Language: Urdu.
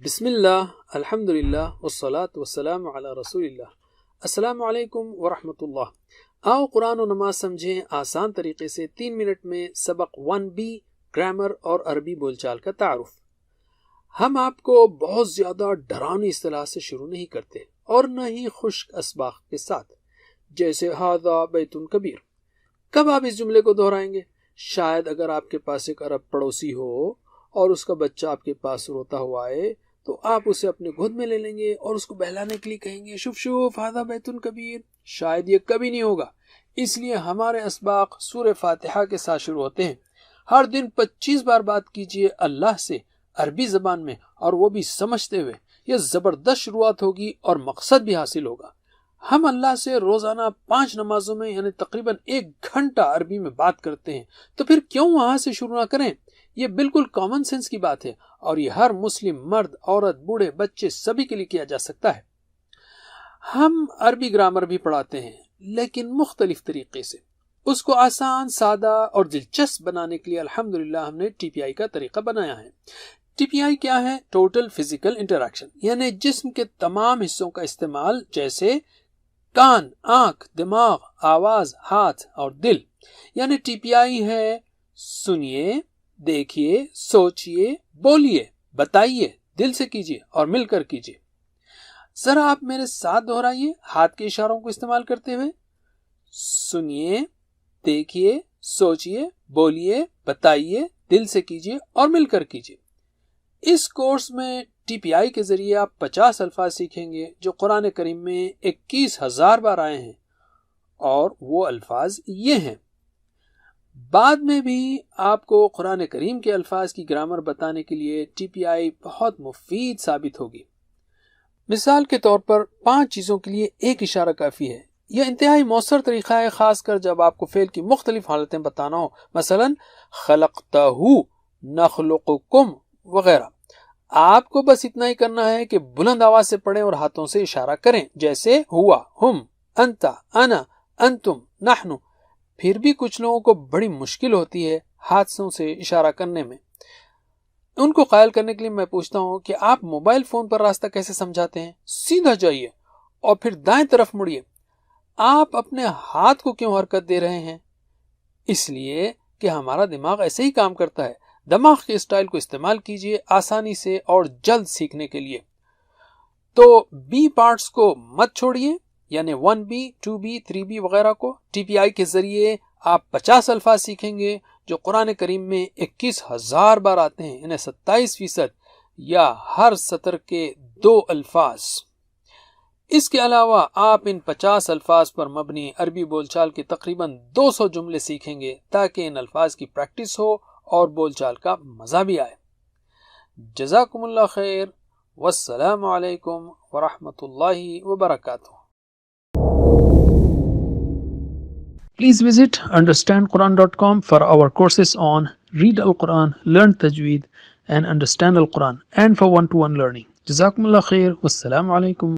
بسم اللہ، الحمد للہ، والصلاة والسلام علی رسول اللہ۔ السلام علیکم ورحمۃ اللہ۔ آؤ قرآن و نماز سمجھیں آسان طریقے سے 3 منٹ میں سبق 1B گرامر اور عربی بول چال کا تعارف۔ ہم آپ کو بہت زیادہ ڈرانی اصطلاح سے شروع نہیں کرتے اور نہ ہی خشک اسباق کے ساتھ، جیسے ھذا بیت کبیر۔ کب آپ اس جملے کو دہرائیں گے؟ شاید اگر آپ کے پاس ایک عرب پڑوسی ہو اور اس کا بچہ آپ کے پاس روتا ہوا آئے تو آپ اسے اپنے گود میں لے لیں گے اور اس کو بہلانے کے لیے کہیں گے شوف شوف ھذا بیت کبیر۔ شاید یہ کبھی نہیں ہوگا، اس لیے ہمارے اسباق سورہ فاتحہ کے ساتھ شروع ہوتے ہیں۔ ہر دن 25 بار بات کیجئے اللہ سے عربی زبان میں، اور وہ بھی سمجھتے ہوئے۔ یہ زبردست شروعات ہوگی اور مقصد بھی حاصل ہوگا۔ ہم اللہ سے روزانہ 5 نمازوں میں یعنی تقریباً 1 گھنٹہ عربی میں بات کرتے ہیں، تو پھر کیوں وہاں سے شروع نہ کریں؟ یہ بالکل کامن سینس کی بات ہے اور یہ ہر مسلم مرد، عورت، بوڑھے، بچے سبھی کے لیے کیا جا سکتا ہے۔ ہم عربی گرامر بھی پڑھاتے ہیں لیکن مختلف طریقے سے۔ اس کو آسان، سادہ اور دلچسپ بنانے کے لیے الحمدللہ ہم نے TPI کا طریقہ بنایا ہے۔ TPI کیا ہے؟ ٹوٹل فزیکل انٹریکشن، یعنی جسم کے تمام حصوں کا استعمال، جیسے کان، آنکھ، دماغ، آواز، ہاتھ اور دل۔ یعنی TPI ہے سنیے، دیکھیے، سوچئے، بولیے، بتائیے، دل سے کیجئے اور مل کر کیجئے۔ ذرا آپ میرے ساتھ دہرائیے ہاتھ کے اشاروں کو استعمال کرتے ہوئے۔ سنیے، دیکھیے، سوچئے، بولیے، بتائیے، دل سے کیجئے اور مل کر کیجئے۔ اس کورس میں TPI کے ذریعے آپ 50 الفاظ سیکھیں گے جو قرآن کریم میں 21,000 بار آئے ہیں، اور وہ الفاظ یہ ہیں۔ بعد میں بھی آپ کو قرآن کریم کے الفاظ کی گرامر بتانے کے لیے TPI بہت مفید ثابت ہوگی۔ مثال کے طور پر 5 چیزوں کے لیے ایک اشارہ کافی ہے۔ یہ انتہائی مؤثر طریقہ ہے، خاص کر جب آپ کو فعل کی مختلف حالتیں بتانا ہو، مثلا خلقتہ، نخلقکم وغیرہ۔ آپ کو بس اتنا ہی کرنا ہے کہ بلند آواز سے پڑھیں اور ہاتھوں سے اشارہ کریں، جیسے ہوا، ہم، انت، انا، انتم، نحن۔ پھر بھی کچھ لوگوں کو بڑی مشکل ہوتی ہے ہاتھوں سے اشارہ کرنے میں۔ ان کو قائل کرنے کے لیے میں پوچھتا ہوں کہ آپ موبائل فون پر راستہ کیسے سمجھاتے ہیں؟ سیدھا جائیے اور پھر دائیں طرف مڑیے۔ آپ اپنے ہاتھ کو کیوں حرکت دے رہے ہیں؟ اس لیے کہ ہمارا دماغ ایسے ہی کام کرتا ہے۔ دماغ کے اسٹائل کو استعمال کیجئے آسانی سے اور جلد سیکھنے کے لیے۔ تو B پارٹس کو مت چھوڑیے، یعنی 1B، 2B، 3B وغیرہ کو۔ TPI کے ذریعے آپ 50 الفاظ سیکھیں گے جو قرآن کریم میں 21,000 بار آتے ہیں، یعنی 27% یا ہر سطر کے 2 الفاظ۔ اس کے علاوہ آپ ان 50 الفاظ پر مبنی عربی بول چال کے تقریباً 200 جملے سیکھیں گے تاکہ ان الفاظ کی پریکٹس ہو اور بول چال کا مزہ بھی آئے۔ جزاکم اللہ خیر، والسلام علیکم ورحمۃ اللہ وبرکاتہ۔ Please visit understandquran.com for our courses on Read Al-Quran, Learn Tajweed and Understand Al-Quran, and for one-to-one learning. Jazakumullah khair. Wassalamu alaikum.